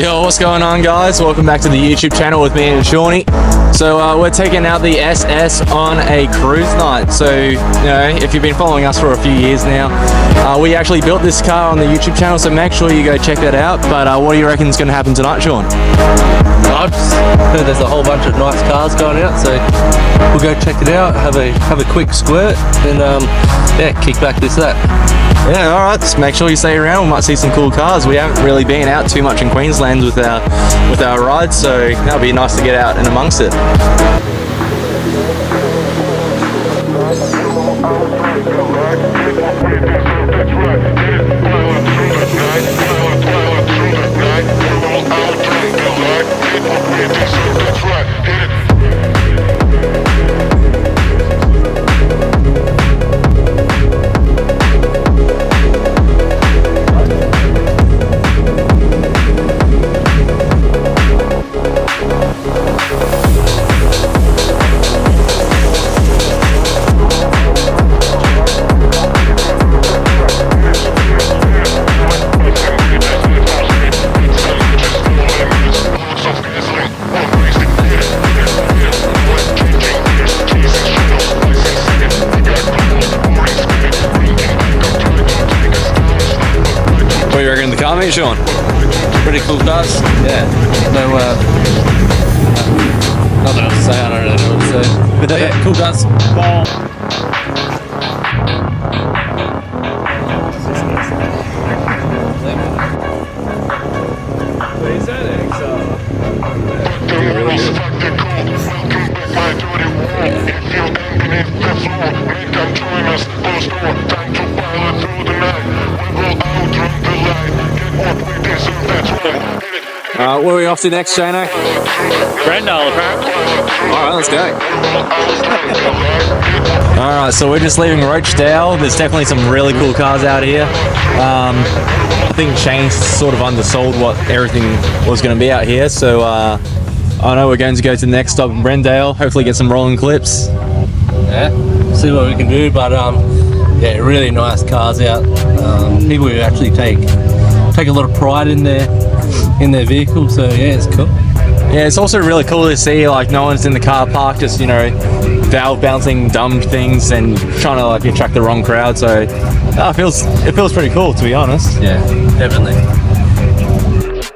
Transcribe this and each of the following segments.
Yo, what's going on, guys? Welcome back to the YouTube channel with me and Shawnee. So we're taking out the SS on a cruise night. So, you know, if you've been following us for a few years now, we actually built this car on the YouTube channel, so make sure you go check that out. But what do you reckon is going to happen tonight, Sean? I've just heard there's a whole bunch of nice cars going out, so we'll go check it out, have a quick squirt, and yeah, kick back this, that. Yeah, alright, just make sure you stay around. We might see some cool cars. We haven't really been out too much in Queensland with our rides, so that'll be nice to get out and amongst it. What do you reckon of the car, mate, Sean? Pretty cool cars. Yeah. No, nothing else to say. I don't really know what to say. But yeah, cool cars. Where are we off to next, Shano? Brendale, apparently. Alright, let's go. Alright, so we're just leaving Roachdale. There's definitely some really cool cars out here. I think Shane sort of undersold what everything was going to be out here, so I know we're going to go to the next stop in Brendale, hopefully get some rolling clips. Yeah, see what we can do, but yeah, really nice cars out. People who actually take a lot of pride in their vehicle, so yeah, it's cool. Yeah, it's also really cool to see like no one's in the car park just, you know, valve bouncing dumb things and trying to like attract the wrong crowd, so it feels pretty cool, to be honest. Yeah, definitely.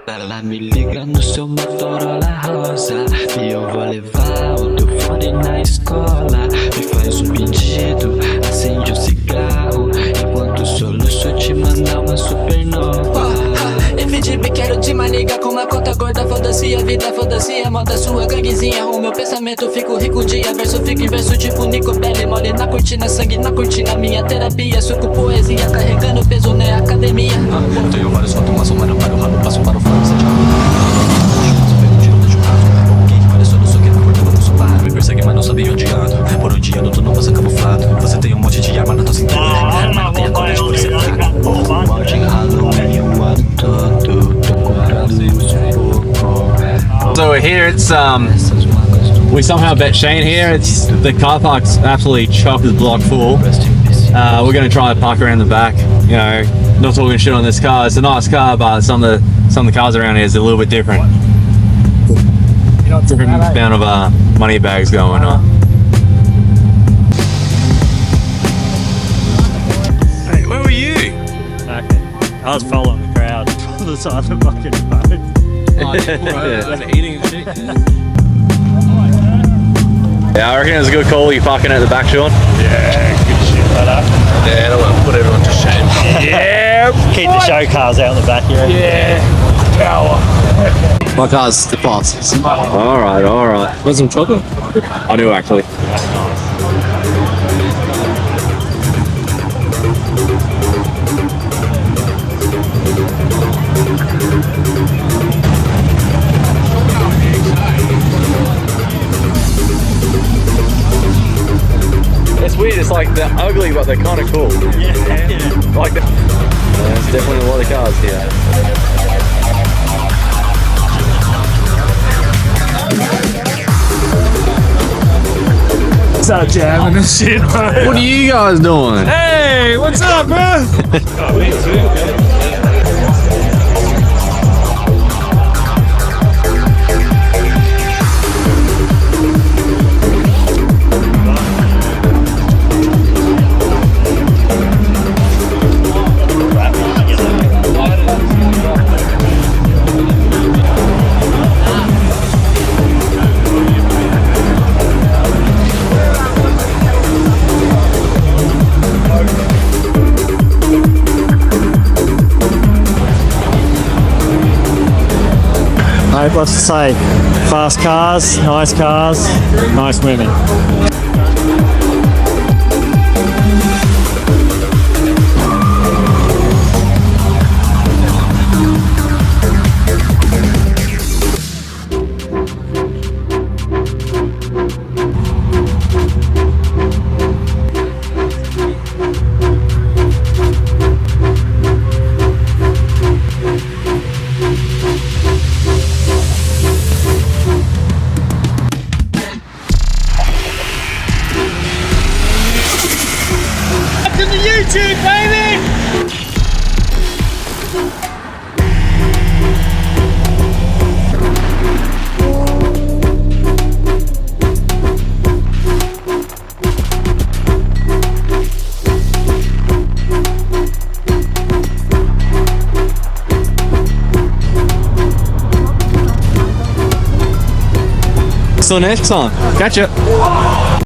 Ela me liga no seu Motorola rosa e eu vou levar o teu fone na escola. Me faz pedido, acende cigarro enquanto soluço te mandar uma supernova. FDB quero te maniga com uma conta gorda. Foda-se a vida, foda-se a moda, sua ganguezinha. O meu pensamento fico rico dia verso, fico inverso tipo Nicobelli. Mole na cortina, sangue na cortina. Minha terapia, suco poesia, carregando peso na academia. Tenho vários fotos, mas uma não para o ralo, passo para o falo. Me persegue, mas não sabia onde ando. Por um dia tu não passa camuflado. Você tem monte de arma na tua cintura, mas não tem a coragem por ser fraco. O mal de Halloween, o ano todo. So we're here, it's we somehow bet Shane here. It's the car park's absolutely chock as block full. We're going to try to park around the back. You know, not talking shit on this car. It's a nice car, but some of the cars around here is a little bit different. Different amount of money bags going on. Hey, where were you? Okay. I was following the crowd on the side of the fucking road. Eating and shit. Yeah, I reckon it was a good call you parking at the back, Sean. Yeah, good shit like that. Yeah, I don't want to put everyone to shame. Yeah. Keep the show cars out in the back here. Yeah. Power. My car's the fastest. Alright. Want some chocolate? I do actually. It's weird, it's like they're ugly but they're kind of cool. Yeah. Like there's definitely a lot of cars here. Start jamming and shit, bro. What are you guys doing? Hey, what's up, bro? Oh, me too. let's just say fast cars, nice women. YouTube, baby! Till next time. Catch ya.